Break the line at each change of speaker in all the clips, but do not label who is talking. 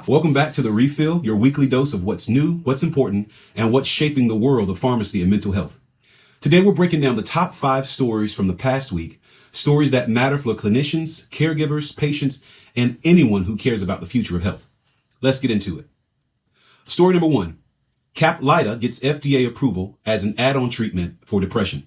Welcome back to The Refill, your weekly dose of what's new, what's important, and what's shaping the world of pharmacy and mental health. Today, we're breaking down the top 5 stories from the past week, stories that matter for clinicians, caregivers, patients, and anyone who cares about the future of health. Let's get into it. Story number 1. Caplyta gets FDA approval as an add-on treatment for depression.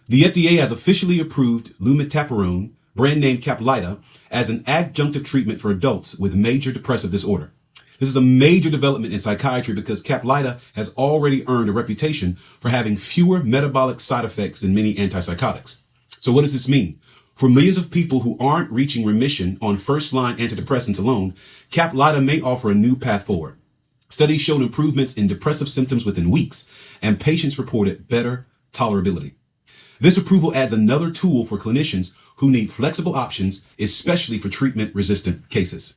The FDA has officially approved lumateperone, brand name Caplyta, as an adjunctive treatment for adults with major depressive disorder. This is a major development in psychiatry because Caplyta has already earned a reputation for having fewer metabolic side effects than many antipsychotics. So what does this mean? For millions of people who aren't reaching remission on first-line antidepressants alone, Caplyta may offer a new path forward. Studies showed improvements in depressive symptoms within weeks, and patients reported better tolerability. This approval adds another tool for clinicians who need flexible options, especially for treatment-resistant cases.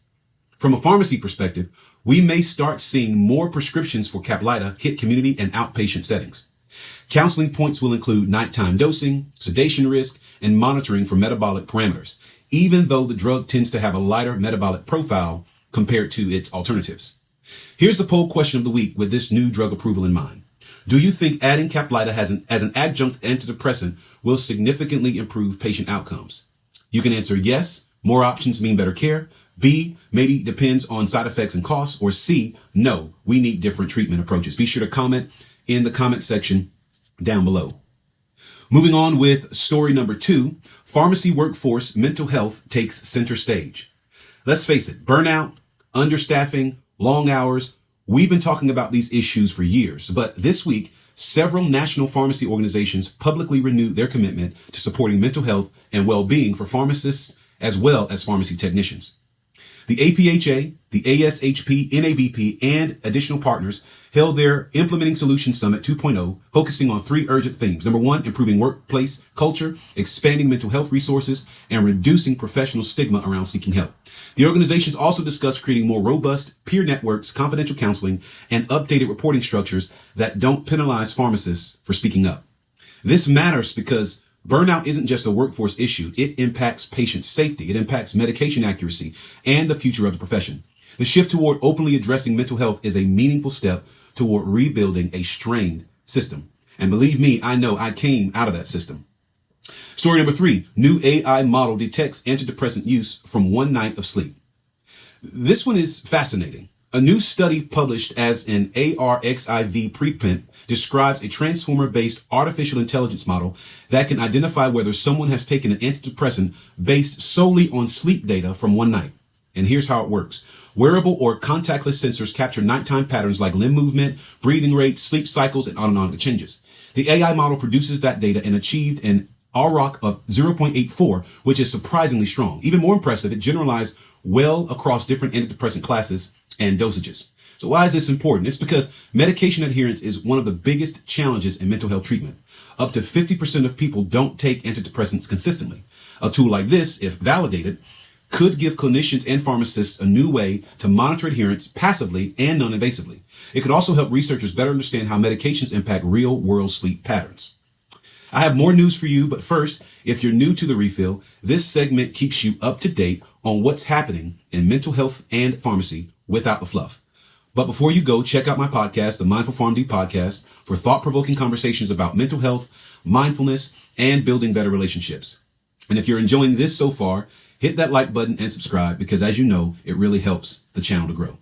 From a pharmacy perspective, we may start seeing more prescriptions for Caplyta hit community and outpatient settings. Counseling points will include nighttime dosing, sedation risk, and monitoring for metabolic parameters, even though the drug tends to have a lighter metabolic profile compared to its alternatives. Here's the poll question of the week with this new drug approval in mind. Do you think adding Caplyta as an adjunct antidepressant will significantly improve patient outcomes? You can answer yes, more options mean better care. B, maybe depends on side effects and costs. Or C, no, we need different treatment approaches. Be sure to comment in the comment section down below. Moving on with story number 2, pharmacy workforce mental health takes center stage. Let's face it, burnout, understaffing, long hours. We've been talking about these issues for years, but this week, several national pharmacy organizations publicly renewed their commitment to supporting mental health and well-being for pharmacists as well as pharmacy technicians. The APHA, the ASHP, NABP, and additional partners held their Implementing Solutions Summit 2.0, focusing on 3 urgent themes. Number 1, improving workplace culture, expanding mental health resources, and reducing professional stigma around seeking help. The organizations also discussed creating more robust peer networks, confidential counseling, and updated reporting structures that don't penalize pharmacists for speaking up. This matters because burnout isn't just a workforce issue. It impacts patient safety. It impacts medication accuracy and the future of the profession. The shift toward openly addressing mental health is a meaningful step toward rebuilding a strained system. And believe me, I know I came out of that system. Story number 3, new AI model detects antidepressant use from 1 night of sleep. This one is fascinating. A new study published as an ARXIV preprint describes a transformer-based artificial intelligence model that can identify whether someone has taken an antidepressant based solely on sleep data from 1 night. And here's how it works. Wearable or contactless sensors capture nighttime patterns like limb movement, breathing rates, sleep cycles, and on it changes. The AI model produces that data and achieved an ROC of 0.84, which is surprisingly strong. Even more impressive, it generalized well across different antidepressant classes and dosages. So why is this important? It's because medication adherence is one of the biggest challenges in mental health treatment. Up to 50% of people don't take antidepressants consistently. A tool like this, if validated, could give clinicians and pharmacists a new way to monitor adherence passively and non-invasively. It could also help researchers better understand how medications impact real-world sleep patterns. I have more news for you, but first, if you're new to The Refill, this segment keeps you up to date on what's happening in mental health and pharmacy without the fluff. But before you go, check out my podcast, the Mindful PharmD podcast, for thought-provoking conversations about mental health, mindfulness, and building better relationships. And if you're enjoying this so far, hit that like button and subscribe because, as you know, it really helps the channel to grow.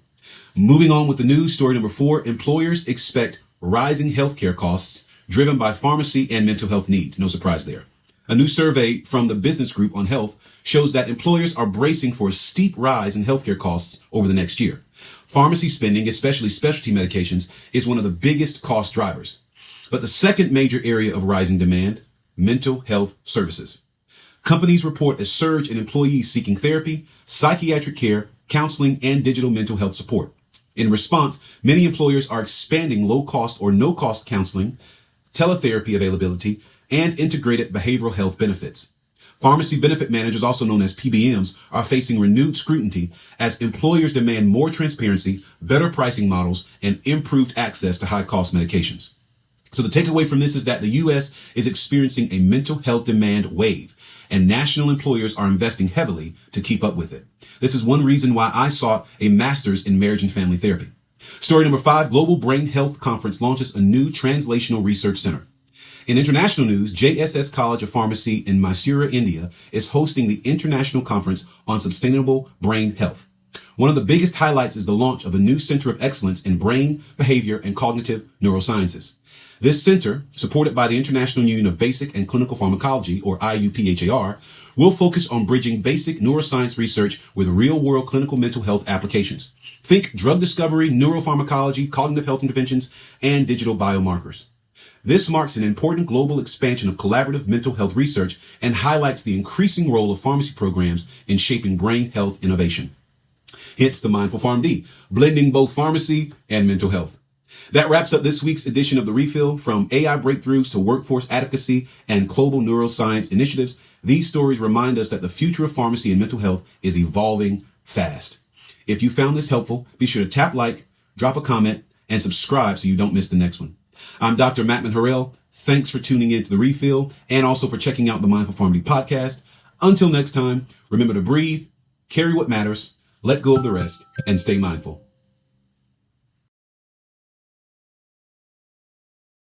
Moving on with the news, story number 4, employers expect rising healthcare costs driven by pharmacy and mental health needs. No surprise there. A new survey from the Business Group on Health shows that employers are bracing for a steep rise in healthcare costs over the next year. Pharmacy spending, especially specialty medications, is one of the biggest cost drivers. But the second major area of rising demand, mental health services. Companies report a surge in employees seeking therapy, psychiatric care, counseling, and digital mental health support. In response, many employers are expanding low-cost or no-cost counseling, teletherapy availability, and integrated behavioral health benefits. Pharmacy benefit managers, also known as PBMs, are facing renewed scrutiny as employers demand more transparency, better pricing models, and improved access to high-cost medications. So the takeaway from this is that the U.S. is experiencing a mental health demand wave. and national employers are investing heavily to keep up with it. This is one reason why I sought a master's in marriage and family therapy. Story number 5, Global Brain Health Conference launches a new translational research center. In international news, JSS College of Pharmacy in Mysore, India is hosting the International Conference on Sustainable Brain Health. One of the biggest highlights is the launch of a new Center of Excellence in Brain, Behavior, and Cognitive Neurosciences. This center, supported by the International Union of Basic and Clinical Pharmacology, or IUPHAR, will focus on bridging basic neuroscience research with real-world clinical mental health applications. Think drug discovery, neuropharmacology, cognitive health interventions, and digital biomarkers. This marks an important global expansion of collaborative mental health research and highlights the increasing role of pharmacy programs in shaping brain health innovation. Hence the Mindful PharmD, blending both pharmacy and mental health. That wraps up this week's edition of The Refill. From AI breakthroughs to workforce advocacy and global neuroscience initiatives, these stories remind us that the future of pharmacy and mental health is evolving fast. If you found this helpful, be sure to tap like, drop a comment, and subscribe so you don't miss the next one. I'm Dr. Mattman Harrell. Thanks for tuning in to The Refill and also for checking out the Mindful PharmD podcast. Until next time, remember to breathe, carry what matters, let go of the rest, and stay mindful.